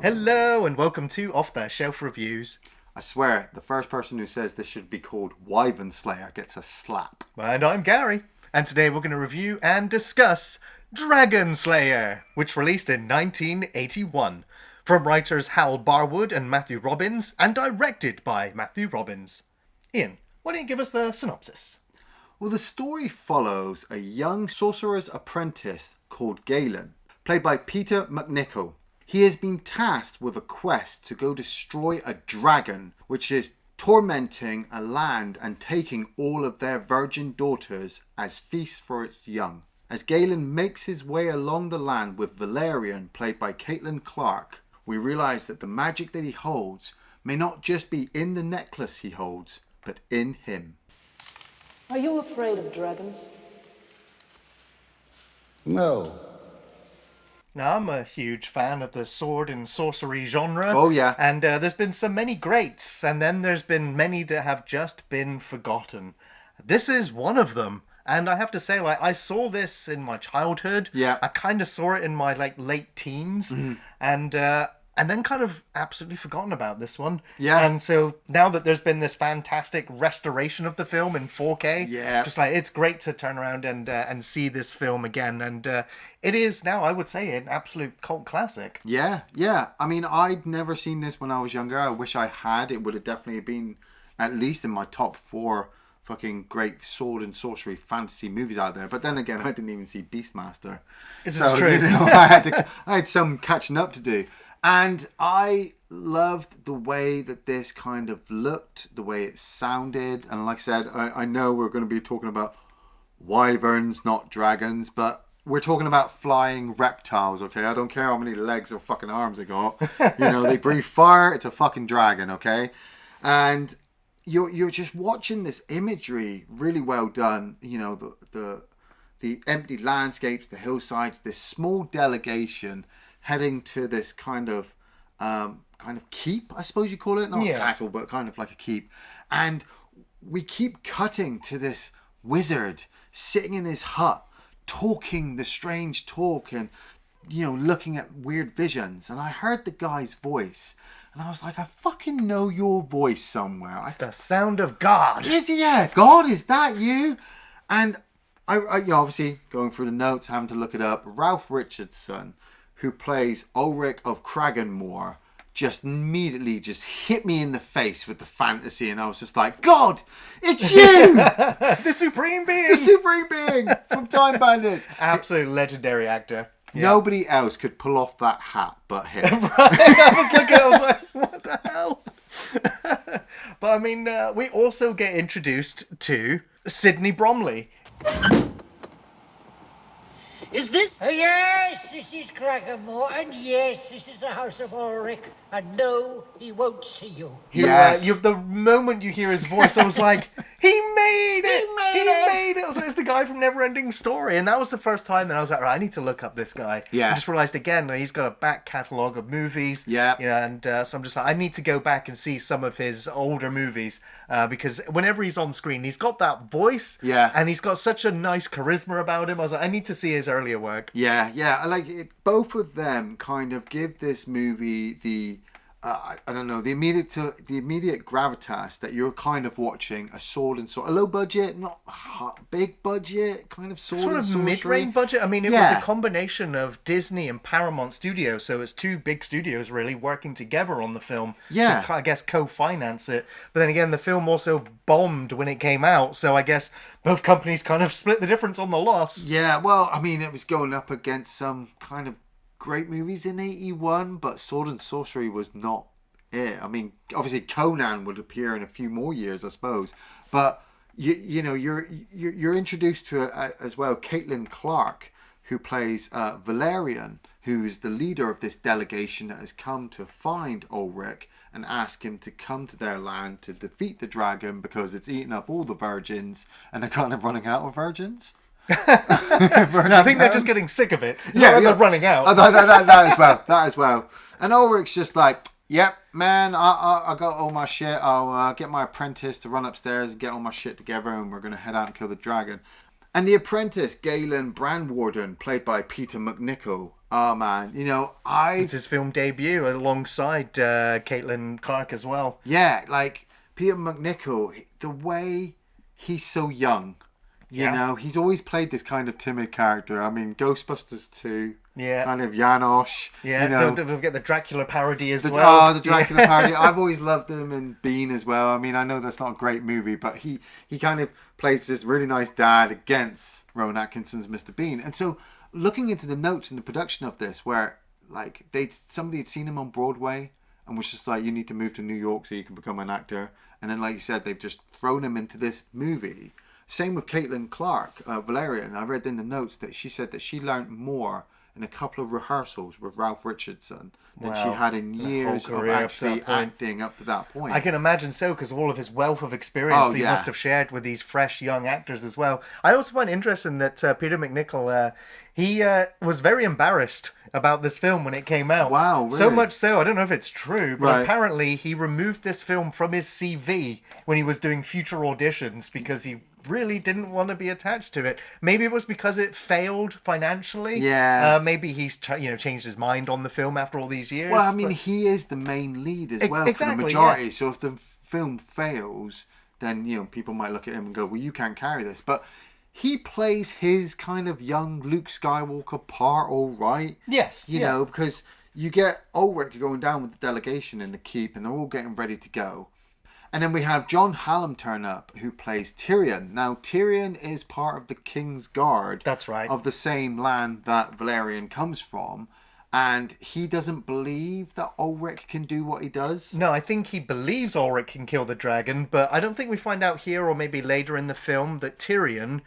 Hello and welcome to Off the Shelf Reviews. I swear, the first person who says this should be called Slayer gets a slap. And I'm Gary, and today we're going to review and discuss Dragonslayer, which released in 1981, from writers Hal Barwood and Matthew Robbins, and directed by Matthew Robbins. Ian, why don't you give us the synopsis? Well, the story follows a young sorcerer's apprentice called Galen, played by Peter MacNicol. He has been tasked with a quest to go destroy a dragon, which is tormenting a land and taking all of their virgin daughters as feasts for its young. As Galen makes his way along the land with Valerian, played by Clarke, we realise that the magic that he holds may not just be in the necklace he holds, but in him. Are you afraid of dragons? No. Now, I'm a huge fan of the sword and sorcery genre. Oh, yeah. And there's been so many greats, and then there's been many that have just been forgotten. This is one of them. And I have to say, I saw this in my childhood. Yeah. I kind of saw it in my, late teens. Mm-hmm. And then kind of absolutely forgotten about this one. Yeah. And so now that there's been this fantastic restoration of the film in 4K, yeah, just it's great to turn around and see this film again. And it is now, I would say, an absolute cult classic. Yeah. I mean, I'd never seen this when I was younger. I wish I had. It would have definitely been at least in my top 4 fucking great sword and sorcery fantasy movies out there. But then again, I didn't even see Beastmaster. This is true. I had some catching up to do. And I loved the way that this kind of looked, the way it sounded. And like I said, I know we're going to be talking about wyverns, not dragons, but we're talking about flying reptiles, okay? I don't care how many legs or fucking arms they got. They breathe fire, it's a fucking dragon, okay? And you're just watching this imagery really well done. The empty landscapes, the hillsides, this small delegation heading to this kind of keep, I suppose you call it. Not a castle, but kind of like a keep. And we keep cutting to this wizard sitting in his hut, talking the strange talk and, looking at weird visions. And I heard the guy's voice. And I was like, I fucking know your voice somewhere. It's the sound of God. Yeah, God, is that you? And I obviously, going through the notes, having to look it up, Ralph Richardson, who plays Ulrich of Kraganmore, just immediately just hit me in the face with the fantasy, and I was just like, God, it's you! The Supreme Being! The Supreme Being from Time Bandits. Absolute legendary actor. Yeah. Nobody else could pull off that hat but him. Right, I was like, what the hell? But I mean, we also get introduced to Sidney Bromley. Is this... Yes, this is Kraganmore, and yes, this is the house of Ulrich, and no, he won't see you. Yes. The moment you hear his voice, I was like, he made it! He made it! I was like, it's the guy from Neverending Story. And that was the first time that I was like, right, I need to look up this guy. Yeah. I just realised again, he's got a back catalogue of movies. Yeah. And so I'm just like, I need to go back and see some of his older movies. Because whenever he's on screen, he's got that voice. Yeah. And he's got such a nice charisma about him. I was like, I need to see his earlier work. Yeah. I like it. Both of them kind of give this movie the the immediate gravitas that you're kind of watching a sword and sword, a low budget, not big budget, kind of sword sort and of sorcery. mid-range budget. I mean, it was a combination of Disney and Paramount Studios, so it's 2 big studios really working together on the film. Yeah. To, I guess, co-finance it. But then again, the film also bombed when it came out, so I guess both companies kind of split the difference on the loss. Yeah, well, I mean, it was going up against some kind of great movies in 81, but sword and sorcery was not it. I mean, obviously Conan would appear in a few more years, I suppose, but you're introduced to as well Clarke, who plays Valerian, who's the leader of this delegation that has come to find Ulrich and ask him to come to their land to defeat the dragon because it's eaten up all the virgins and they're kind of running out of virgins. No, I think they're just getting sick of it. They're running out. That as well. And Ulrich's just like, yep, man, I got all my shit. I'll get my apprentice to run upstairs and get all my shit together, and we're going to head out and kill the dragon. And the apprentice, Galen Brandwarden, played by Peter MacNicol, Oh man, It's his film debut alongside Caitlin Clarke as well. yeah, like Peter MacNicol, the way he's so young, he's always played this kind of timid character. I mean, Ghostbusters 2, Yeah. kind of Janosch. Yeah, don't forget the Dracula parody as Oh, well. the Dracula parody. I've always loved him and Bean as well. I mean, I know that's not a great movie, but he kind of plays this really nice dad against Rowan Atkinson's Mr. Bean. And so, looking into the notes in the production of this, where like somebody had seen him on Broadway and was just like, you need to move to New York so you can become an actor. And then, like you said, they've just thrown him into this movie. Same with Caitlin Clarke, Valerian. I read in the notes that she said that she learned more in a couple of rehearsals with Ralph Richardson than she had in years of actually acting up to that point. I can imagine so, because of all of his wealth of experience he must have shared with these fresh young actors as well. I also find interesting that Peter MacNicol, he was very embarrassed about this film when it came out. Wow, really? So much so, I don't know if it's true, but Right. apparently he removed this film from his CV when he was doing future auditions because he really didn't want to be attached to it. Maybe it was because it failed financially. Yeah. Maybe he's changed his mind on the film after all these years. Well, I mean, he is the main lead as well for the majority. So if the film fails, then people might look at him and go, "Well, you can't carry this." But he plays his kind of young Luke Skywalker part all right. Yes. You know, because you get Ulrich going down with the delegation in the keep, and they're all getting ready to go. And then we have John Hallam turn up, who plays Tyrion. Now, Tyrion is part of the King's Guard. That's right. Of the same land that Valerian comes from. And he doesn't believe that Ulrich can do what he does. No, I think he believes Ulrich can kill the dragon, but I don't think we find out here or maybe later in the film that Tyrion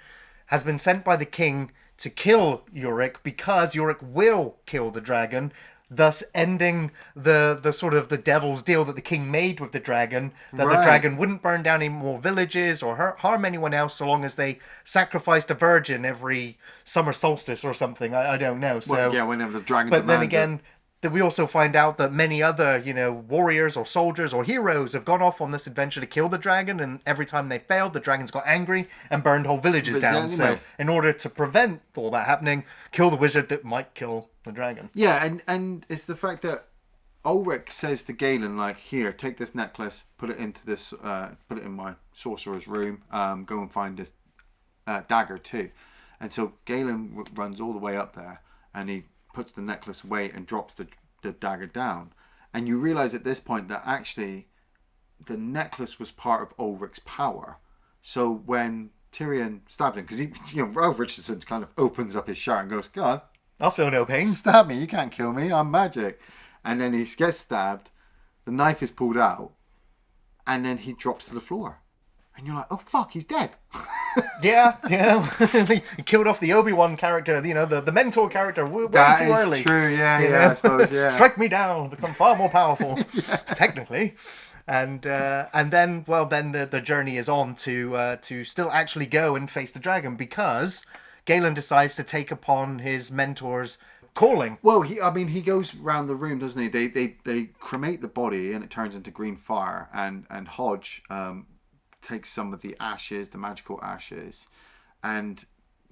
has been sent by the king to kill Ulrich because Ulrich will kill the dragon, thus ending the sort of the devil's deal that the king made with the dragon, that the dragon wouldn't burn down any more villages or harm anyone else so long as they sacrificed a virgin every summer solstice or something. I don't know. So Well, yeah, whenever the dragon But then demanded. again, that we also find out that many other, warriors or soldiers or heroes have gone off on this adventure to kill the dragon, and every time they failed, the dragons got angry and burned whole villages down. anyway. So, in order to prevent all that happening, kill the wizard that might kill the dragon. Yeah, and it's the fact that Ulrich says to Galen, like, here, take this necklace, put it into this, put it in my sorcerer's room, go and find this dagger too. And so Galen runs all the way up there, and he puts the necklace away and drops the dagger down. And you realize at this point that actually the necklace was part of Ulrich's power. So when Tyrion stabbed him, because Ralph Richardson kind of opens up his shirt and goes, "Go on, I'll feel no pain. stab me, you can't kill me, I'm magic." And then he gets stabbed, the knife is pulled out, and then he drops to the floor. And you're like, oh fuck, he's dead. Yeah. He killed off the Obi-Wan character, the mentor character way That too is early. true, yeah, I suppose, yeah. Strike me down, become far more powerful, technically. And then the journey is on to still actually go and face the dragon, because Galen decides to take upon his mentor's calling. Well, he goes round the room, doesn't he? They cremate the body and it turns into green fire, and Hodge takes some of the ashes, the magical ashes, and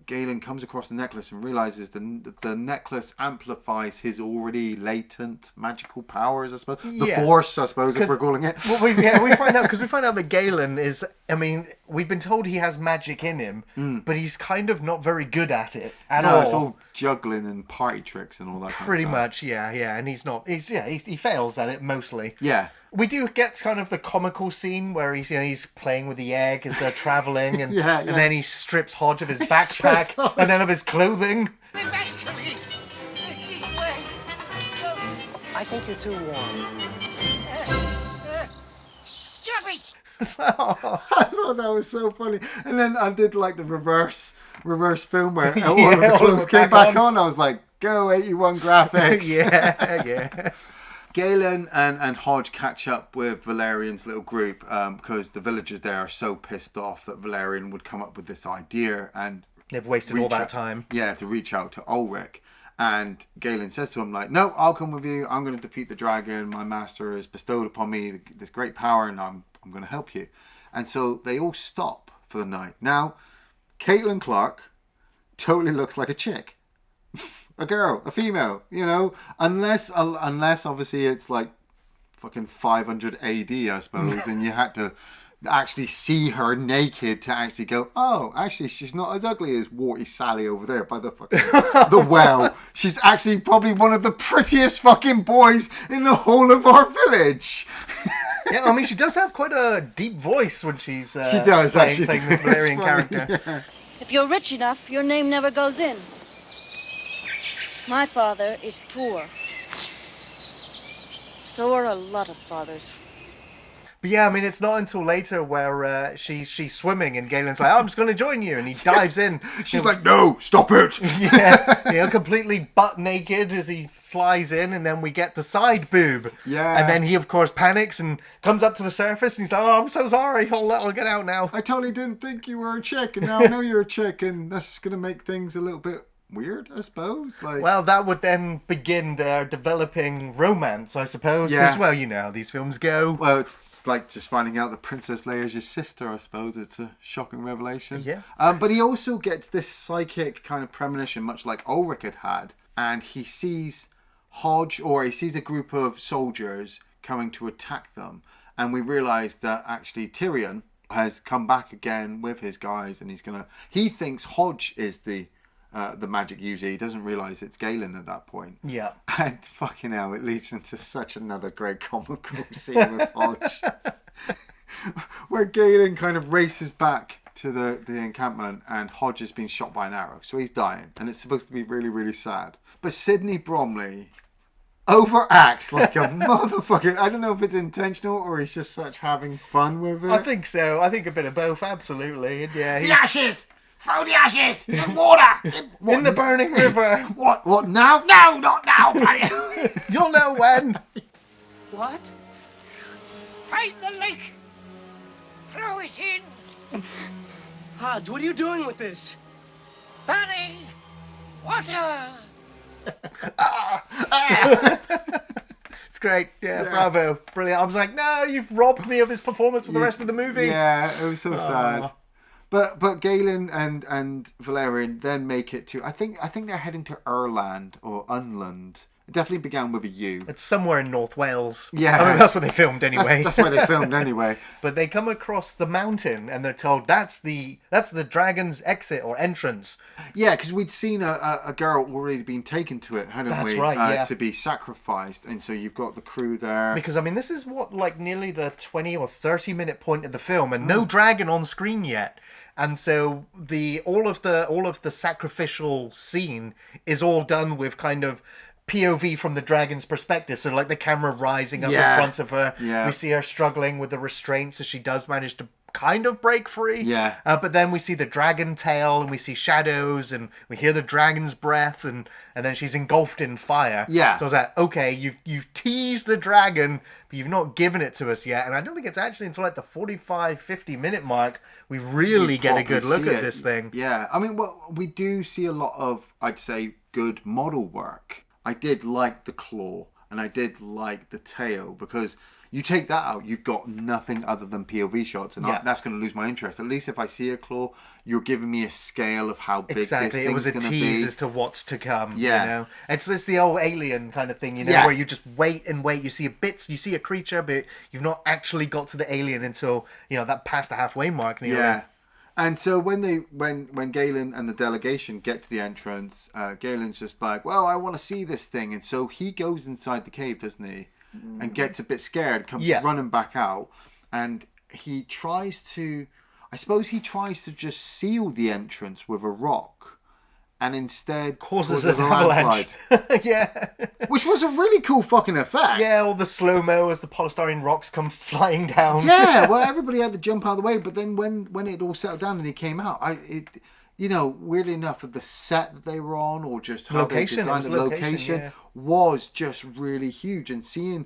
Galen comes across the necklace and realizes the necklace amplifies his already latent magical powers, I suppose. The Force, I suppose, if we're calling it. Well, we find out that Galen is, we've been told he has magic in him, but he's kind of not very good at it at all. It's all juggling and party tricks and all that Pretty kind of much, yeah, and he fails at it mostly. Yeah. We do get kind of the comical scene where he's playing with the egg as they're traveling, and Yeah. and then he strips Hodge of his backpack Hodge. and then of his clothing. It's actually this way. I think you're too warm. Stop it! I thought that was so funny. And then I did like the reverse film where all Yeah, of the all clothes of it came back back on. I was like, go 81 graphics. yeah. Galen and Hodge catch up with Valerian's little group because the villagers there are so pissed off that Valerian would come up with this idea and They've wasted all that time. Yeah, to reach out to Ulrich. And Galen says to him, like, no, I'll come with you. I'm going to defeat the dragon. My master has bestowed upon me this great power, and I'm going to help you. And so they all stop for the night. Now, Caitlin Clarke totally looks like a chick. a girl, a female, you know, unless obviously it's like fucking 500 AD, I suppose, and you had to actually see her naked to actually go, oh, actually she's not as ugly as Warty Sally over there by the fucking the well. She's actually probably one of the prettiest fucking boys in the whole of our village. Yeah, I mean, she does have quite a deep voice when she's she does playing actually this Valerian character. Yeah. If you're rich enough, your name never goes in. My father is poor. So are a lot of fathers. But yeah, I mean, it's not until later where she's swimming and Galen's like, oh, I'm just going to join you. And he dives in. She's like, no, stop it. Yeah, completely butt naked as he flies in. And then we get the side boob. Yeah. And then he, of course, panics and comes up to the surface. And he's like, oh, I'm so sorry. I'll get out now. I totally didn't think you were a chick. And now I know you're a chick. And that's going to make things a little bit weird, I suppose. Like, well, that would then begin their developing romance, I suppose. Yeah. Because, well, you know how these films go. well, it's like just finding out that Princess Leia's your sister, I suppose. It's a shocking revelation. Yeah. But he also gets this psychic kind of premonition, much like Ulrich had. And he sees Hodge, or he sees a group of soldiers coming to attack them. And we realise that actually Tyrion has come back again with his guys, and he thinks Hodge is the magic user. He doesn't realise it's Galen at that point. Yeah. And fucking hell, it leads into such another great comical scene with Hodge. Where Galen kind of races back to the encampment and Hodge has been shot by an arrow. So he's dying. And it's supposed to be really, really sad. But Sidney Bromley overacts like a motherfucking... I don't know if it's intentional or he's just such having fun with it. I think so. I think a bit of both, absolutely. And yeah, The ashes! Throw the ashes in water! in the burning river. What now? No, not now, bloody... You'll know when. What? Find the lake. Throw it in. Hodge, what are you doing with this? Bunny. Water. It's great. Yeah, bravo. Brilliant. I was like, no, you've robbed me of his performance for the rest of the movie. Yeah, it was so sad. But Galen and Valerian then make it to... I think they're heading to Erland or Unland. It definitely began with a U. It's somewhere in North Wales. Yeah. I mean, that's where they filmed anyway. That's where they filmed anyway. But they come across the mountain and they're told that's the dragon's exit or entrance. Yeah, because we'd seen a girl already being taken to it, hadn't That's we? right, yeah. To be sacrificed. And so you've got the crew there. Because, I mean, this is like nearly the 20 or 30 minute point of the film and no dragon on screen yet. And so all of the sacrificial scene is all done with kind of POV from the dragon's perspective. So like the camera rising up in front of her. Yeah. We see her struggling with the restraints as she does manage to kind of break free. Yeah. But then we see the dragon tail and we see shadows and we hear the dragon's breath and then she's engulfed in fire. Yeah. So I was like, okay, you've teased the dragon, but you've not given it to us yet. And I don't think it's actually until like the 45, 50 minute mark we really get a good look at this thing. Yeah. I mean, well, we do see a lot of, I'd say, good model work. I did like the claw and I did like the tail because you take that out, you've got nothing other than POV shots, and that's going to lose my interest. At least if I see a claw, you're giving me a scale of how big this thing's going to be. It was a tease as to what's to come. Yeah. You know? It's the old Alien kind of thing, you know, Yeah. where you just wait and wait. You see you see a creature, but you've not actually got to the alien until, you know, that past the halfway mark nearly. Yeah. And so when Galen and the delegation get to the entrance, Galen's just like, well, I want to see this thing. And so he goes inside the cave, doesn't he? And gets a bit scared, comes running back out. And he tries to just seal the entrance with a rock. And instead causes an avalanche. Yeah. Which was a really cool fucking effect. Yeah, all the slow-mo as the polystyrene rocks come flying down. Yeah, well, everybody had to jump out of the way. But then when it all settled down and he came out, you know, weirdly enough, the set that they were on or just how they designed the location was just really huge. And seeing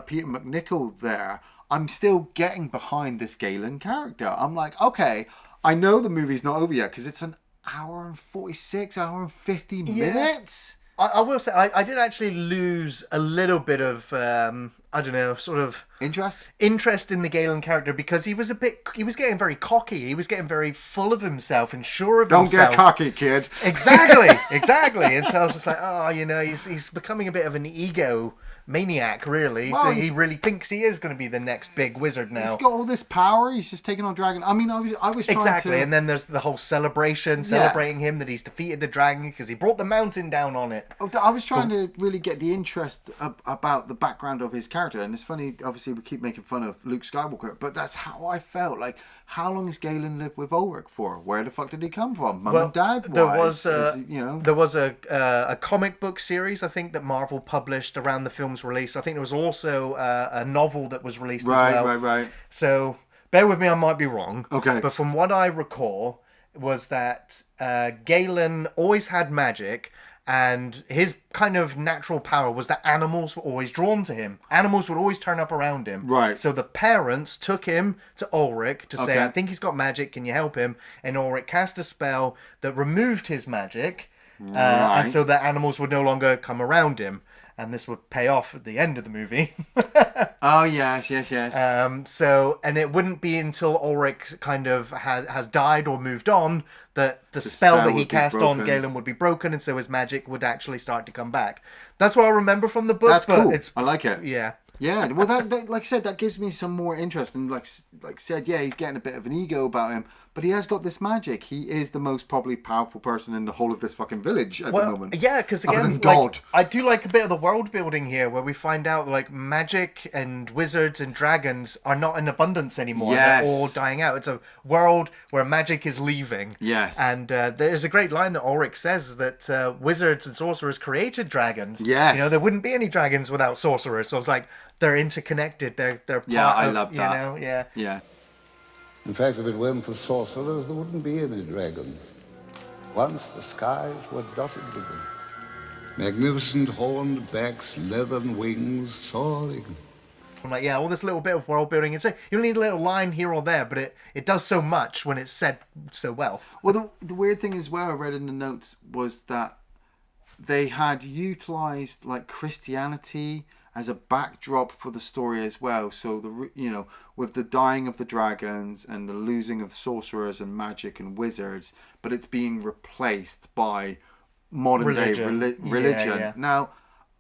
Peter MacNicol there, I'm still getting behind this Galen character. I'm like, okay, I know the movie's not over yet because it's an hour and 46, hour and 50 minutes. I will say I did actually lose a little bit of I don't know, sort of interest in the Galen character because he was getting very cocky. He was getting very full of himself and sure of himself. Don't get cocky, kid. Exactly. And so I was just like, oh, he's becoming a bit of an ego maniac, really. Well, he really thinks he is going to be the next big wizard now. He's got all this power. He's just taking on dragon. I mean, I was trying exactly. to... And then there's the whole celebration, celebrating him that he's defeated the dragon because he brought the mountain down on it. I was trying to really get the interest about the background of his character, and it's funny. Obviously, we keep making fun of Luke Skywalker, but that's how I felt. Like, how long has Galen lived with Ulrich for? Where the fuck did he come from? Mum and Dad? There was a comic book series I think that Marvel published around the film's release. I think there was also a novel that was released as well. Right. So bear with me, I might be wrong. Okay. But from what I recall was that Galen always had magic, and his kind of natural power was that animals were always drawn to him. Animals would always turn up around him. Right. So the parents took him to Ulrich to say, I think he's got magic, can you help him? And Ulrich cast a spell that removed his magic, and so the animals would no longer come around him. And this would pay off at the end of the movie. Oh, yes. And it wouldn't be until Ulrich kind of has died or moved on that the spell that he cast on Galen would be broken, and so his magic would actually start to come back. That's what I remember from the book. That's cool. I like it. Yeah. Yeah, well, that like I said, that gives me some more interest. And like I said, yeah, he's getting a bit of an ego about him, but he has got this magic. He is the most probably powerful person in the whole of this fucking village at the moment. Yeah, because again, God. I do like a bit of the world building here, where we find out like magic and wizards and dragons are not in abundance anymore. Yes. They're all dying out. It's a world where magic is leaving. Yes. And there's a great line that Ulrich says that wizards and sorcerers created dragons. Yes. You know, there wouldn't be any dragons without sorcerers. So it's like they're interconnected. They're part I of, love that. You know, yeah. Yeah. In fact, if it weren't for sorcerers, there wouldn't be any dragons. Once the skies were dotted with them. Magnificent horned backs, leathern wings, soaring. I'm like, yeah, all this little bit of world building. It's you only need a little line here or there, but it does so much when it's said so well. Well, the weird thing as well, I read in the notes, was that they had utilized like Christianity as a backdrop for the story as well. So with the dying of the dragons and the losing of sorcerers and magic and wizards, but it's being replaced by modern day religion. Yeah. Now,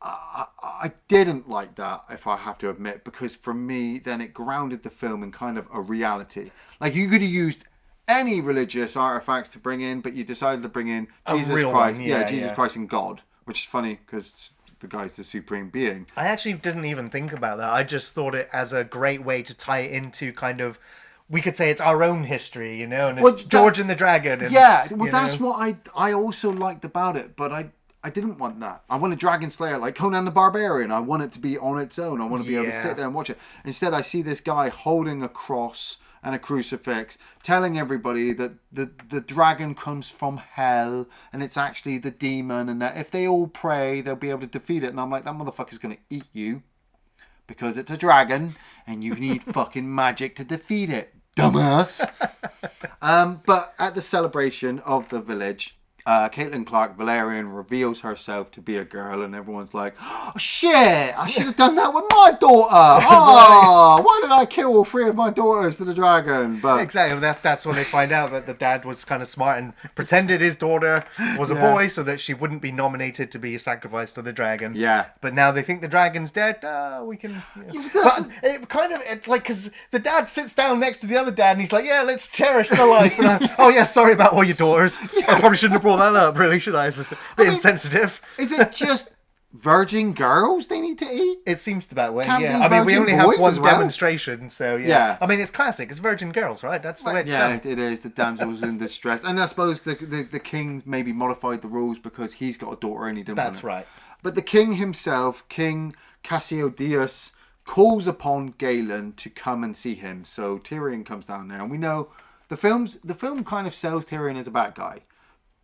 I didn't like that, if I have to admit, because for me, then it grounded the film in kind of a reality. Like, you could have used any religious artifacts to bring in, but you decided to bring in Jesus Christ. Jesus Christ and God, which is funny because the guy's the supreme being. I actually didn't even think about that. I just thought it as a great way to tie it into kind of, we could say it's our own history, you know, and it's George and the Dragon. And, that's what I also liked about it, but I didn't want that. I want a Dragonslayer like Conan the Barbarian. I want it to be on its own. I want to be able to sit there and watch it. Instead, I see this guy holding a cross and a crucifix, telling everybody that the dragon comes from hell, and it's actually the demon, and that if they all pray, they'll be able to defeat it. And I'm like, that motherfucker's going to eat you because it's a dragon, and you need fucking magic to defeat it, dumbass. But at the celebration of the village, Caitlin Clarke, Valerian, reveals herself to be a girl, and everyone's like, oh, shit, I should have done that with my daughter. Oh, why did I kill all three of my daughters to the dragon? But exactly, that's when they find out that the dad was kind of smart and pretended his daughter was a boy so that she wouldn't be nominated to be sacrificed to the dragon. Yeah. But now they think the dragon's dead. We can. But it kind of because the dad sits down next to the other dad and he's like, yeah, let's cherish the life. And oh yeah, sorry about all your daughters. I probably shouldn't have brought that up, really, should I? It's a bit insensitive. Is it just virgin girls they need to eat? It seems that way, Can't yeah. be I mean, we virgin only have boys one as well? demonstration, so yeah. I mean, it's classic. It's virgin girls, right? That's the way it's done. It is. The damsels in distress. And I suppose the king maybe modified the rules because he's got a daughter and he didn't That's want it. right. But the king himself, King Cassiodeius, calls upon Galen to come and see him. So Tyrion comes down there, and we know the film kind of sells Tyrion as a bad guy,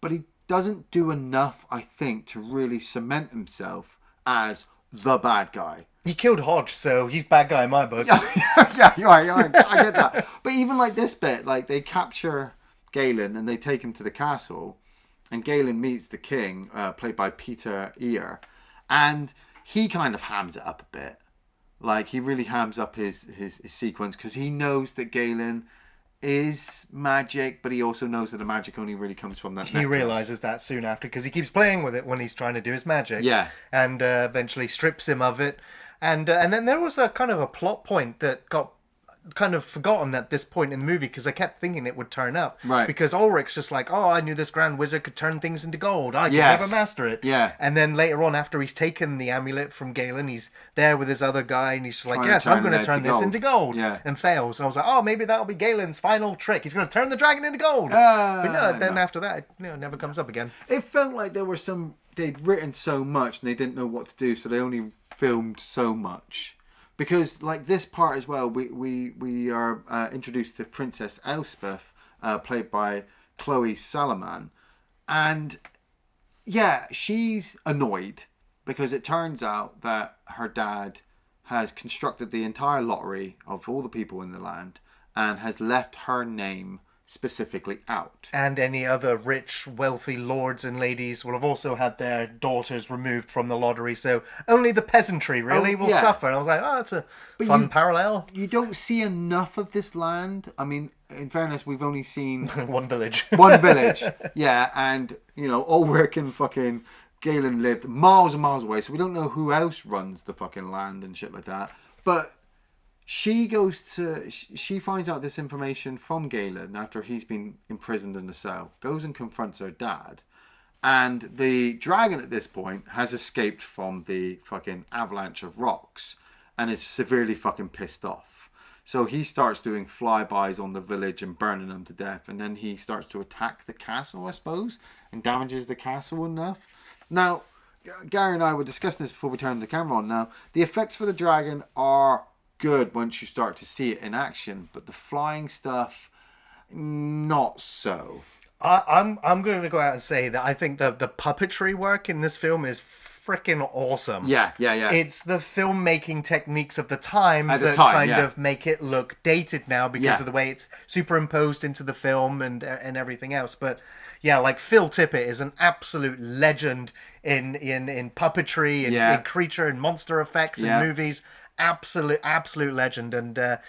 but he doesn't do enough, I think, to really cement himself as the bad guy. He killed Hodge, so he's bad guy in my book. Yeah, you're right. I get that. But even like this bit, like they capture Galen and they take him to the castle, and Galen meets the king, played by Peter Ear, and he kind of hams it up a bit. Like, he really hams up his sequence, because he knows that Galen is magic, but he also knows that the magic only really comes from that He necklace. realizes that soon after, because he keeps playing with it when he's trying to do his magic. Yeah. And eventually strips him of it. And then there was a kind of a plot point that got kind of forgotten at this point in the movie, because I kept thinking it would turn up. Right. Because Ulrich's just like, oh, I knew this grand wizard could turn things into gold. I could Yes. never master it. Yeah. And then later on, after he's taken the amulet from Galen, he's there with his other guy, and he's just like, Trying to yes, I'm turn going to it turn into this gold. into gold. Yeah. And fails. And I was like, oh, maybe that'll be Galen's final trick. He's going to turn the dragon into gold. But no, then no. after that, it never comes up again. It felt like they'd written so much and they didn't know what to do, so they only filmed so much. Because, like, this part as well, we are introduced to Princess Elspeth, played by Chloe Salaman. And, yeah, she's annoyed because it turns out that her dad has constructed the entire lottery of all the people in the land and has left her name specifically out. And any other rich, wealthy lords and ladies will have also had their daughters removed from the lottery, so only the peasantry really will yeah. suffer. And I was like, oh, it's a fun parallel. You don't see enough of this land. I mean, in fairness, we've only seen One village. one village. Yeah, and, you know, Ulrich and fucking Galen lived miles and miles away, so we don't know who else runs the fucking land and shit like that. But she finds out this information from Galen after he's been imprisoned in the cell, goes and confronts her dad, and the dragon at this point has escaped from the fucking avalanche of rocks and is severely fucking pissed off. So he starts doing flybys on the village and burning them to death, and then he starts to attack the castle, I suppose, and damages the castle enough. Now, Gary and I were discussing this before we turned the camera on. Now, the effects for the dragon are good once you start to see it in action, but the flying stuff, not so. I'm going to go out and say that I think the puppetry work in this film is freaking awesome. Yeah. It's the filmmaking techniques of the time At the that time, kind yeah. of make it look dated now because Yeah. of the way it's superimposed into the film and everything else. But yeah, like Phil Tippett is an absolute legend in puppetry and Yeah. in creature and monster effects Yeah. in movies. Absolute legend. And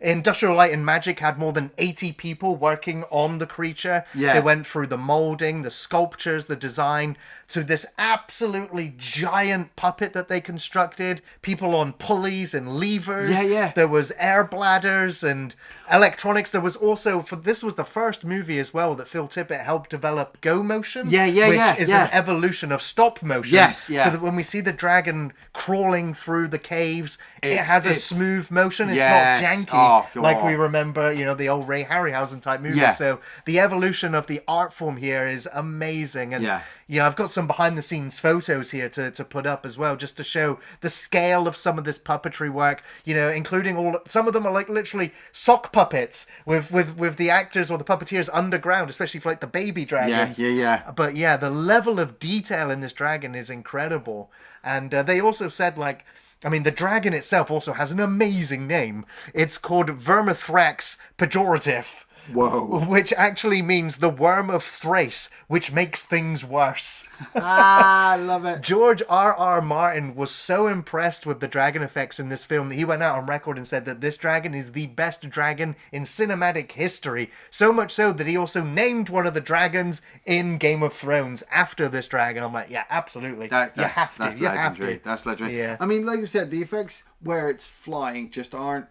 Industrial Light and Magic had more than 80 people working on the creature. Yeah. They went through the molding, the sculptures, the design, to this absolutely giant puppet that they constructed. People on pulleys and levers. Yeah. There was air bladders and electronics. There was also, this was the first movie as well that Phil Tippett helped develop Go Motion. Yeah, which is yeah. an evolution of stop motion. Yes, yeah. So that when we see the dragon crawling through the caves, it It's- has a it's- smooth motion. It's Yes. not janky Oh, God. like we remember, the old Ray Harryhausen type movies. Yeah. So the evolution of the art form here is amazing. And Yeah. I've got some behind the scenes photos here to put up as well, just to show the scale of some of this puppetry work, including some of them are like literally sock puppets with the actors or the puppeteers underground, especially for like the baby dragons. Yeah. But yeah, the level of detail in this dragon is incredible. And they also said, the dragon itself also has an amazing name. It's called Vermithrax Pejorative. Whoa. Which actually means the worm of Thrace, which makes things worse. I love it. George R.R. Martin was so impressed with the dragon effects in this film that he went out on record and said that this dragon is the best dragon in cinematic history. So much so that he also named one of the dragons in Game of Thrones after this dragon. I'm like, yeah, absolutely. You have to. That's You have legendary. to. That's legendary. Yeah. I mean, like you said, the effects where it's flying just aren't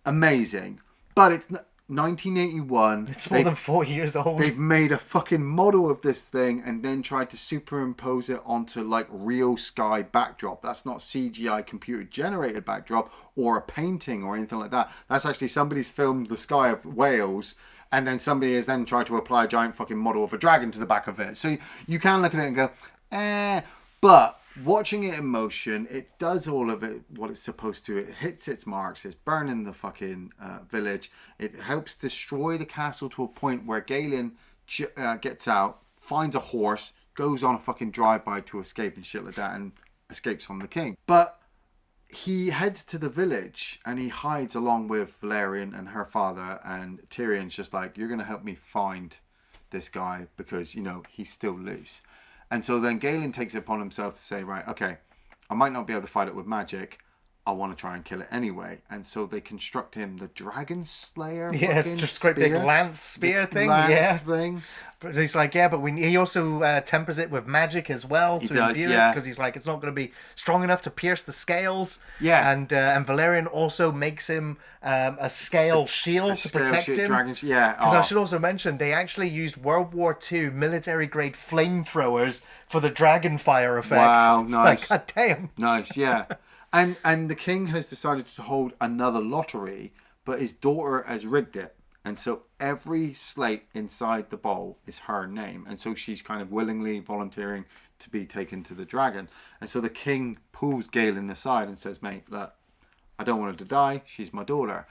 amazing. But it's 1981. It's more than 4 years old. They've made a fucking model of this thing and then tried to superimpose it onto like real sky backdrop. That's not CGI computer generated backdrop or a painting or anything like that. That's actually somebody's filmed the sky of Wales and then somebody has then tried to apply a giant fucking model of a dragon to the back of it. So you can look at it and go, but watching it in motion, it does all of it what it's supposed to. It hits its marks. It's burning the fucking village. It helps destroy the castle to a point where Galen gets out, finds a horse, goes on a fucking drive-by to escape and shit like that, and escapes from the king. But he heads to the village and he hides along with Valerian and her father, and Tyrion's just like, you're going to help me find this guy because, you know, he's still loose. And so then Galen takes it upon himself to say, right, okay, I might not be able to fight it with magic. I want to try and kill it anyway. And so they construct him the Dragonslayer. Yeah, it's just a great big lance spear thing. Yeah. Thing. But he's like, yeah, but he also tempers it with magic as well to imbue it, because he's like, it's not going to be strong enough to pierce the scales. Yeah. And Valerian also makes him a scale shield to protect him. Yeah. Because I should also mention, they actually used World War II military-grade flamethrowers for the dragon fire effect. Wow, nice. Like, god damn. Nice, yeah. And the king has decided to hold another lottery, but his daughter has rigged it. And so every slate inside the bowl is her name. And so she's kind of willingly volunteering to be taken to the dragon. And so the king pulls Galen aside and says, mate, look, I don't want her to die. She's my daughter.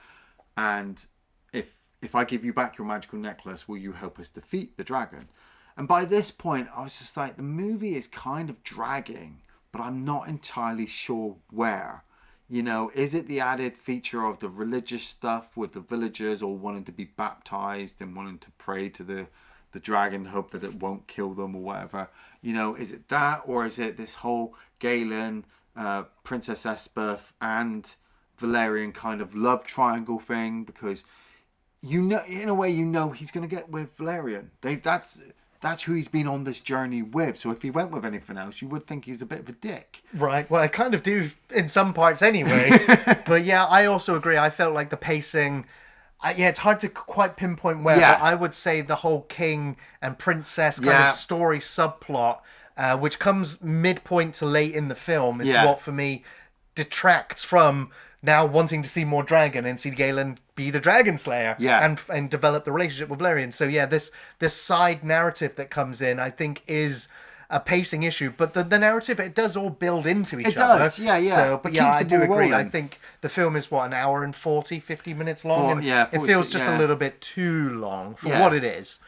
And if I give you back your magical necklace, will you help us defeat the dragon? And by this point, I was just like, the movie is kind of dragging, but I'm not entirely sure where. You know, is it the added feature of the religious stuff with the villagers all wanting to be baptized and wanting to pray to the dragon, hope that it won't kill them or whatever? You know, is it that, or is it this whole Galen, Princess Elspeth and Valerian kind of love triangle thing? Because, you know, in a way, you know he's going to get with Valerian. That's who he's been on this journey with. So if he went with anything else, you would think he was a bit of a dick. Right. Well, I kind of do in some parts anyway. But yeah, I also agree. I felt like the pacing... it's hard to quite pinpoint where, but I would say the whole king and princess kind of story subplot, which comes midpoint to late in the film, is what for me detracts from now wanting to see more dragon and see Galen be the Dragonslayer and develop the relationship with Valerian. So yeah, this side narrative that comes in, I think, is a pacing issue, but the narrative, it does all build into each other. It does, yeah. So, but yeah, I do agree. Rolling. I think the film is, an hour and 50 minutes long? It 40, feels just a little bit too long for what it is.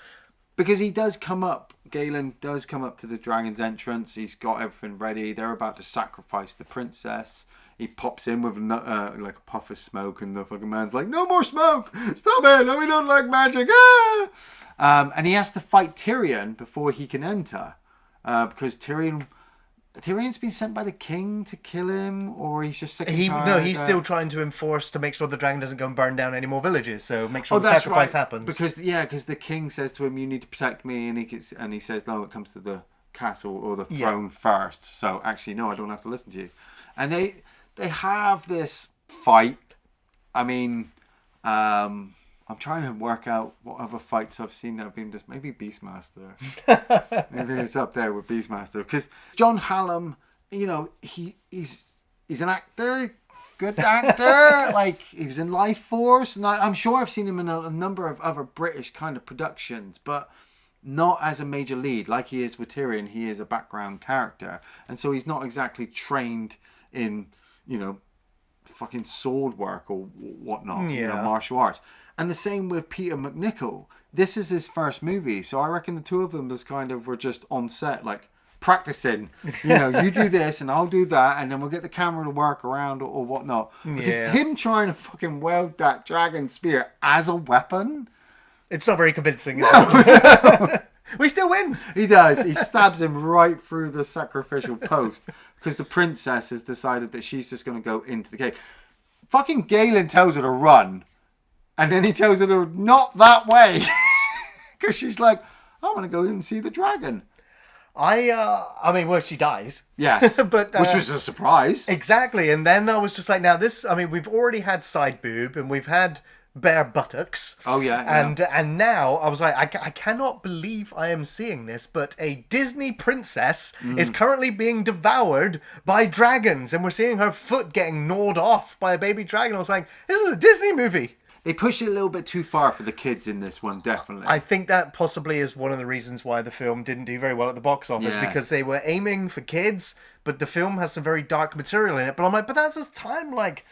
Because he does come up, Galen does come up to the dragon's entrance. He's got everything ready. They're about to sacrifice the princess. He pops in with like a puff of smoke, and the fucking man's like, "No more smoke! Stop it! No, we don't like magic!" Ah! And he has to fight Tyrion before he can enter, because Tyrion's been sent by the king to kill him, or he's just sick and tired. No, he's still trying to enforce to make sure the dragon doesn't go and burn down any more villages. So make sure the sacrifice happens. Because the king says to him, "You need to protect me," and he says, "No, it comes to the castle or the throne first. So actually, no, I don't have to listen to you." And they have this fight. I mean, I'm trying to work out what other fights I've seen that have been just maybe Beastmaster. Maybe it's up there with Beastmaster, because John Hallam, you know, he's an actor, good actor. Like, he was in Life Force, and I'm sure I've seen him in a number of other British kind of productions, but not as a major lead like he is with Tyrion. He is a background character, and so he's not exactly trained in, you know, fucking sword work or whatnot, you know, martial arts. And the same with Peter MacNicol. This is his first movie, so I reckon the two of them were just on set, like, practicing. You know, you do this and I'll do that, and then we'll get the camera to work around or whatnot. Because him trying to fucking weld that dragon spear as a weapon, it's not very convincing. No. He still wins. He does. He stabs him right through the sacrificial post, because the princess has decided that she's just going to go into the cave. Fucking Galen tells her to run, and then he tells her to not that way, because she's like, I want to go in and see the dragon. I mean, well, she dies. Yes, but which was a surprise. Exactly, and then I was just like, now this, I mean, we've already had side boob, and we've had bare buttocks. Oh yeah. And now I was like, I cannot believe I am seeing this, but a Disney princess is currently being devoured by dragons, and we're seeing her foot getting gnawed off by a baby dragon. I was like, this is a Disney movie. They push it a little bit too far for the kids in this one, definitely. I think that possibly is one of the reasons why the film didn't do very well at the box office, because they were aiming for kids, but the film has some very dark material in it. But I'm like, but that's just time, like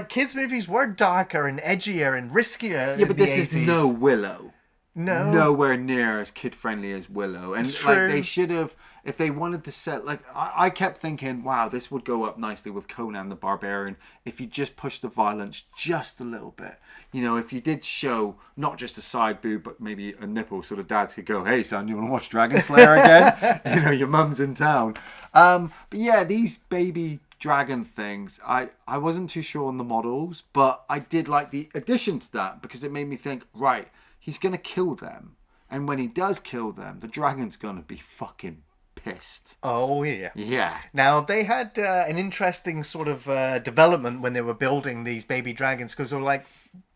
kids' movies were darker and edgier and riskier. Yeah, but this is no Willow. No. nowhere near as kid friendly as Willow. And It's like true. they should have, if they wanted to set, like I kept thinking, wow, this would go up nicely with Conan the Barbarian if you just push the violence just a little bit. You know, if you did show not just a side boob, but maybe a nipple, so the dads could go, hey son, you want to watch Dragonslayer again? You know, your mum's in town. But yeah, these baby dragon things, I wasn't too sure on the models, but I did like the addition to that because it made me think, right, he's going to kill them. And when he does kill them, the dragon's going to be fucking pissed. Oh, yeah. Yeah. Now, they had an interesting sort of development when they were building these baby dragons, because they were like,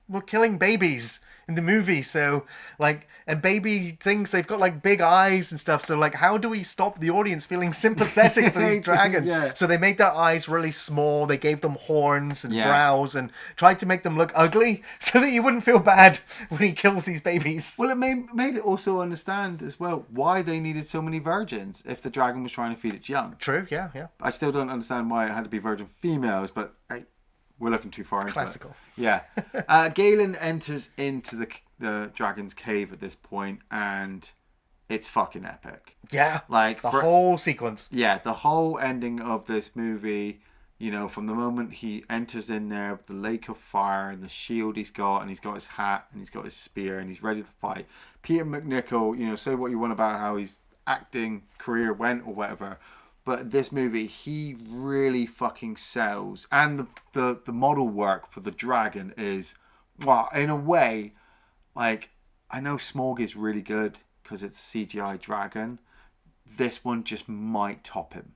we're killing babies in the movie, so like, and baby things, they've got like big eyes and stuff, so like, how do we stop the audience feeling sympathetic for these dragons? Yeah. So they made their eyes really small, they gave them horns and Yeah. brows, and tried to make them look ugly so that you wouldn't feel bad when he kills these babies. Well, it made it also understand as well why they needed so many virgins if the dragon was trying to feed its young. True, yeah, yeah. I still don't understand why it had to be virgin females, but hey, we're looking too far into Classical. it. Yeah. Galen enters into the dragon's cave at this point, and it's fucking epic. Yeah, Like, the for- whole sequence. Yeah, the whole ending of this movie, you know, from the moment he enters in there with the lake of fire and the shield he's got, and he's got his hat and he's got his spear and he's ready to fight. Peter MacNicol, you know, say what you want about how his acting career went or whatever, but this movie, he really fucking sells. And the model work for the dragon is, well, in a way, like, I know Smaug is really good because it's CGI dragon. This one just might top him.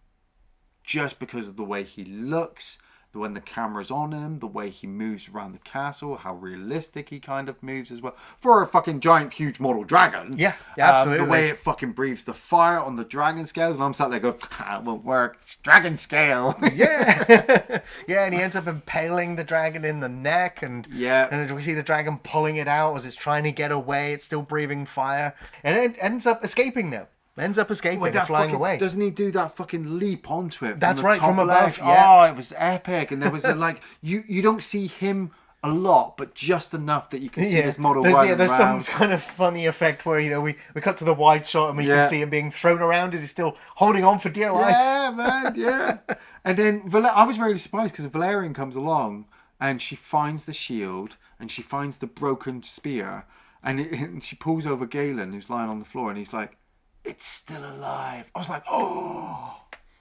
Just because of the way he looks, when the camera's on him, the way he moves around the castle, how realistic he kind of moves as well. For a fucking giant, huge model dragon. Yeah, absolutely. The way it fucking breathes the fire on the dragon scales. And I'm sat there going, it won't work. It's dragon scale. Yeah. Yeah, and he ends up impaling the dragon in the neck, and Yeah. and we see the dragon pulling it out as it's trying to get away. It's still breathing fire, and it ends up escaping though. Ends up escaping Wait, and flying fucking, away. Doesn't he do that fucking leap onto it? That's the right, top from above, left? yeah. Oh, it was epic. And there was like, you don't see him a lot, but just enough that you can see this model running there's around. some kind of funny effect where, you know, we cut to the wide shot and we Yeah. can see him being thrown around as he's still holding on for dear life. Yeah, man, yeah. And then I was very surprised because Valerian comes along and she finds the shield and she finds the broken spear and she pulls over Galen, who's lying on the floor, and he's like, it's still alive. I was like, oh,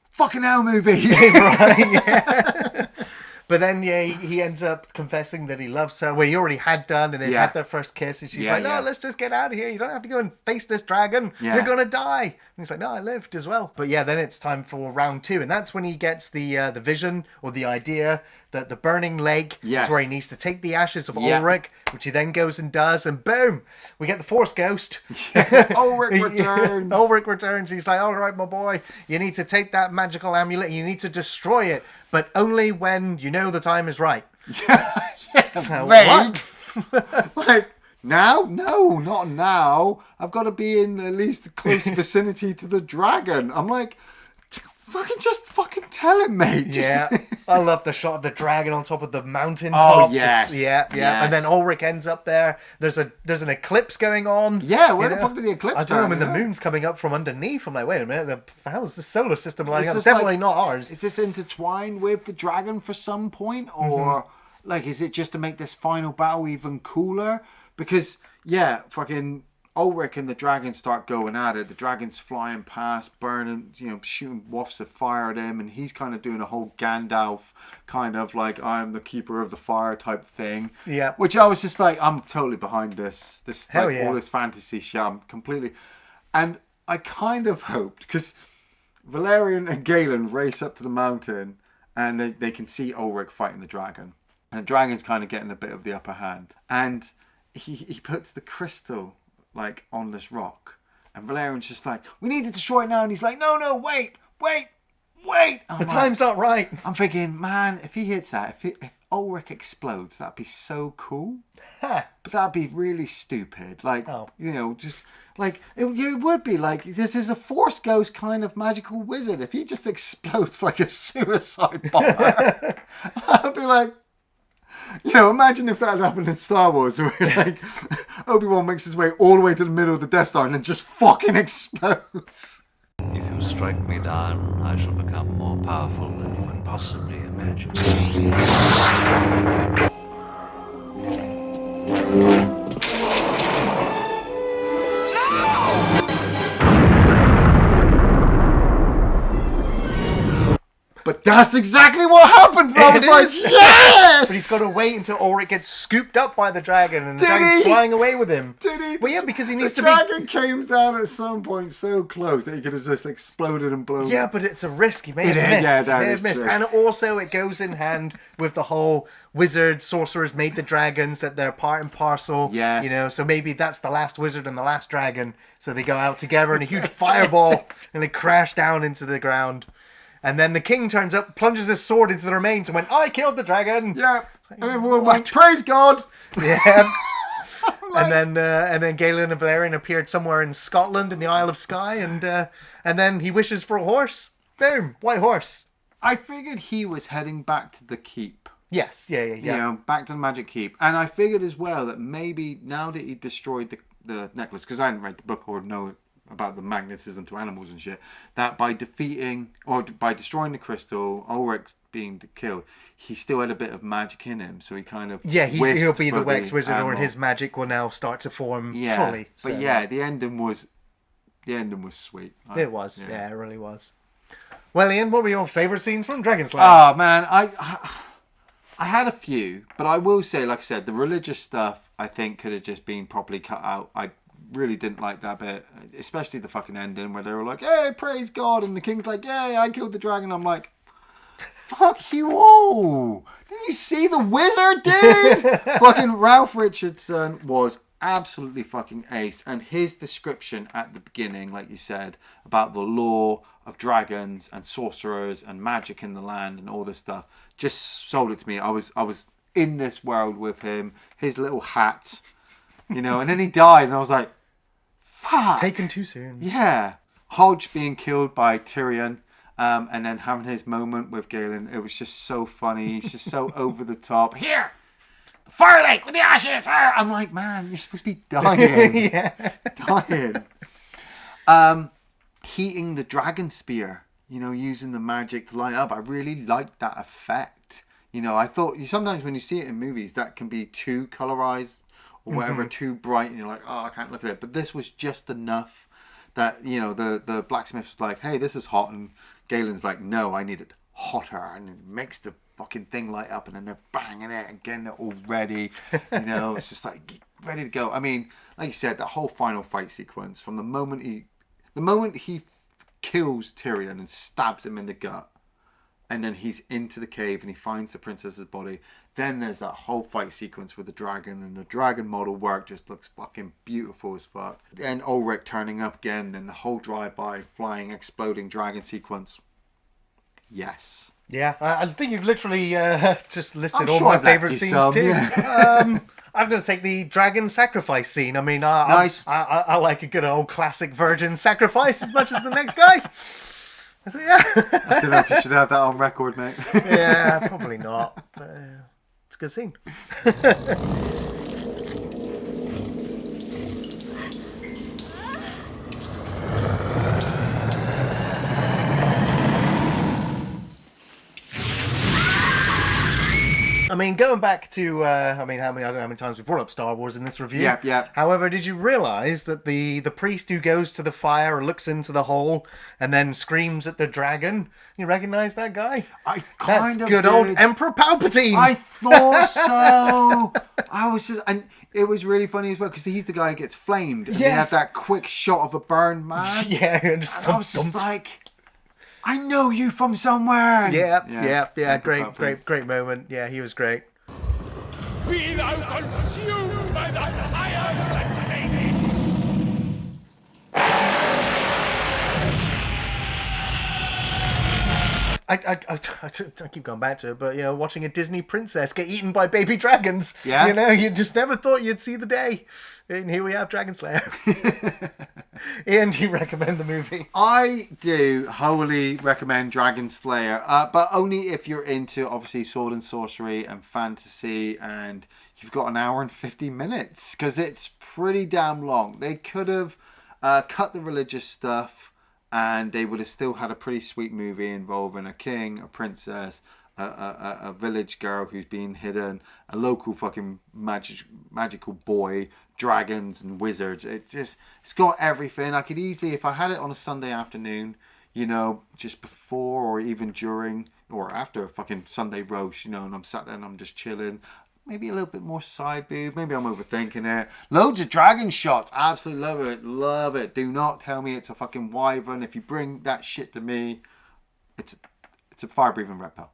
fucking hell movie. Right, yeah. But then, yeah, he ends up confessing that he loves her. Well, he already had done, and they've Yeah. had their first kiss. And she's Yeah, like, no, yeah. let's just get out of here. You don't have to go and face this dragon. Yeah. You're going to die. And he's like, no, I lived as well. But yeah, then it's time for round 2. And that's when he gets the vision or the idea that the burning lake Yes. is where he needs to take the ashes of Yeah. Ulrich, which he then goes and does. And boom, we get the Force Ghost. Ulrich returns. Ulrich returns. He's like, all right, my boy, you need to take that magical amulet. You need to destroy it, but only when you know the time is right. Vague. Like, now? No, not now. I've got to be in at least a close vicinity to the dragon. I'm like, fucking tell him, mate. Just- Yeah, I love the shot of the dragon on top of the mountain Oh, top. yes. Yeah. Yes. And then Ulrich ends up there. There's an eclipse going on. Yeah, where you the know? fuck did the eclipse I don't know. I mean, turn? the Yeah. moon's coming up from underneath. I'm like, wait a minute. How is the solar system lining up? It's this definitely like- not ours. Is this intertwined with the dragon for some point? Or, like, is it just to make this final battle even cooler? Because, yeah, fucking Ulrich and the dragon start going at it. The dragon's flying past, burning, you know, shooting wafts of fire at him. And he's kind of doing a whole Gandalf kind of like, I'm the keeper of the fire type thing. Yeah. Which I was just like, I'm totally behind this. Hell Like, yeah. all this fantasy shit. I'm completely... And I kind of hoped, because Valerian and Galen race up to the mountain and they can see Ulrich fighting the dragon. And the dragon's kind of getting a bit of the upper hand. And he puts the crystal, like, on this rock. And Valerian's just like, we need to destroy it now. And he's like, no, wait. The time's not right. I'm thinking, man, if he hits that, if Ulrich explodes, that'd be so cool. Ha. But that'd be really stupid. Like, Oh. you know, just like it would be like, this is a Force Ghost kind of magical wizard. If he just explodes like a suicide bomber, I'd be like, You know, imagine if that had happened in Star Wars, where like Obi-Wan makes his way all the way to the middle of the Death Star and then just fucking explodes. If you strike me down, I shall become more powerful than you can possibly imagine. But that's exactly what happens. And I was like, yes! But he's got to wait until Ulrich gets scooped up by the dragon and the Did dragon's he? flying away with him. Did he? Well, yeah, because he needs The to be... dragon came down at some point so close that he could have just exploded and blown. Yeah, but it's a risk. He may have It is, missed. yeah, He that may is have missed. true. And also it goes in hand with the whole wizards, sorcerers made the dragons, that they're part and parcel. Yes. You know, so maybe that's the last wizard and the last dragon. So they go out together in a huge fireball and they crash down into the ground. And then the king turns up, plunges his sword into the remains and went, I killed the dragon. Yeah. And everyone went, praise God. Yeah. And then Galen and Valerian appeared somewhere in Scotland in the Isle of Skye, and then he wishes for a horse. Boom, white horse. I figured he was heading back to the keep. Yes, yeah. You know, back to the Magic Keep. And I figured as well that maybe now that he destroyed the necklace, because I hadn't read the book or know about the magnetism to animals and shit, that by defeating or by destroying the crystal, Ulrich being killed, he still had a bit of magic in him, so he kind of he'll be the wished Wax for Wizard, or animal. his magic will now start to form fully. So. But yeah, the ending was sweet. It was, yeah, it really was. Well, Ian, what were your favourite scenes from Dragonslayer? Oh man, I had a few, but I will say, like I said, the religious stuff I think could have just been properly cut out. I really didn't like that bit, especially the fucking ending where they were like, "Hey, praise God," and the king's like, "Yay, I killed the dragon." I'm like, fuck you all. Didn't you see the wizard, dude? Fucking Ralph Richardson was absolutely fucking ace. And his description at the beginning, like you said, about the lore of dragons and sorcerers and magic in the land and all this stuff, just sold it to me. I was in this world with him, his little hat, you know, and then he died and I was like, fuck. Taken too soon. Yeah. Hodge being killed by Tyrion. And then having his moment with Galen, it was just so funny. He's just so over the top. Here! The fire lake with the ashes! Fire! I'm like, man, you're supposed to be dying. Dying. Heating the dragon spear, you know, using the magic to light up. I really liked that effect. You know, I thought sometimes when you see it in movies, that can be too colorized or whatever, too bright, and you're like, oh, I can't look at it. But this was just enough that, you know, the blacksmith was like, hey, this is hot, and Galen's like, no, I need it hotter, and it makes the fucking thing light up, and then they're banging it and getting it all ready. You know, it's just like ready to go. I mean, like you said, that whole final fight sequence, from the moment he kills Tyrion and stabs him in the gut, and then he's into the cave and he finds the princess's body. Then there's that whole fight sequence with the dragon, and the dragon model work just looks fucking beautiful as fuck. Then Ulrich turning up again, and the whole drive-by, flying, exploding dragon sequence. Yes. Yeah, I think you've literally just listed I'm all sure my I've left favourite you scenes some, too. yeah. I'm going to take the dragon sacrifice scene. I mean, Nice. I like a good old classic virgin sacrifice as much as the next guy. So, yeah. I don't know if you should have that on record, mate. Yeah, probably not. But, it's a good scene. I mean, going back to, I don't know how many times we brought up Star Wars in this review. Yep. However, did you realise that the priest who goes to the fire or looks into the hole and then screams at the dragon, you recognise that guy? I That's kind of good did. old Emperor Palpatine! I thought so. I was just, and it was really funny as well because he's the guy who gets flamed. And he has Yes. that quick shot of a burned man. Yeah, And I was just like, I know you from somewhere. Yeah. Emperor Palpatine. Great moment. Yeah, he was great. Be thou consumed by the fire that made I keep going back to it, but watching a Disney princess get eaten by baby dragons. Yeah. You just never thought you'd see the day. And here we have Dragonslayer. Iain, do you recommend the movie? I do wholly recommend Dragonslayer, but only if you're into obviously sword and sorcery and fantasy, and you've got an hour and 50 minutes, because it's pretty damn long. They could have cut the religious stuff, and they would have still had a pretty sweet movie involving a king, a princess, a village girl who's being hidden, a local fucking magical boy, dragons and wizards. It's got everything. I could easily, if I had it on a Sunday afternoon, just before or even during or after a fucking Sunday roast, and I'm sat there and I'm just chilling. Maybe a little bit more side boob. Maybe I'm overthinking it. Loads of dragon shots. Absolutely love it. Love it. Do not tell me it's a fucking wyvern. If you bring that shit to me, it's a fire-breathing reptile.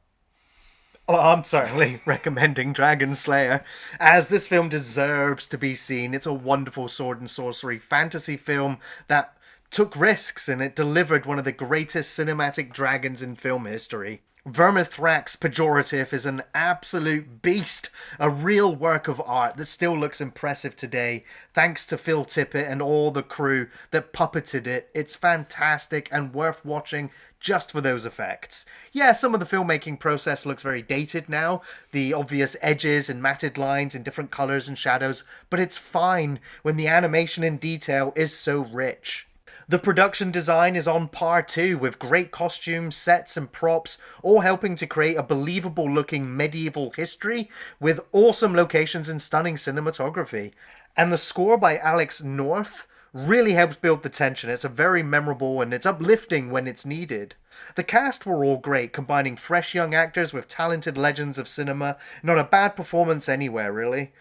Well, I'm certainly recommending Dragonslayer, as this film deserves to be seen. It's a wonderful sword and sorcery fantasy film that took risks, and it delivered one of the greatest cinematic dragons in film history. Vermithrax Pejorative is an absolute beast, a real work of art that still looks impressive today, thanks to Phil Tippett and all the crew that puppeted it. It's fantastic and worth watching just for those effects. Yeah, some of the filmmaking process looks very dated now, the obvious edges and matted lines in different colours and shadows, but it's fine when the animation and detail is so rich. The production design is on par too, with great costumes, sets and props, all helping to create a believable looking medieval history with awesome locations and stunning cinematography. And the score by Alex North really helps build the tension. It's a very memorable and it's uplifting when it's needed. The cast were all great, combining fresh young actors with talented legends of cinema. Not a bad performance anywhere, really.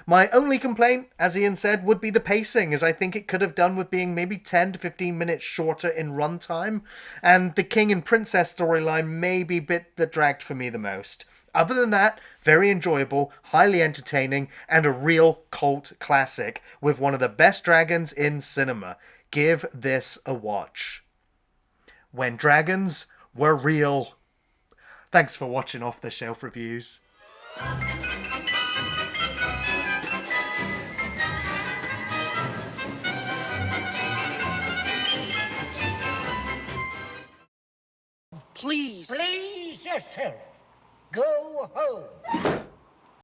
My only complaint, as Iain said, would be the pacing, as I think it could have done with being maybe 10 to 15 minutes shorter in runtime, and the king and princess storyline may be a bit that dragged for me the most. Other than that, very enjoyable, highly entertaining, and a real cult classic with one of the best dragons in cinema. Give this a watch. When dragons were real. Thanks for watching Off the Shelf Reviews. Please. Please yourself. Go home.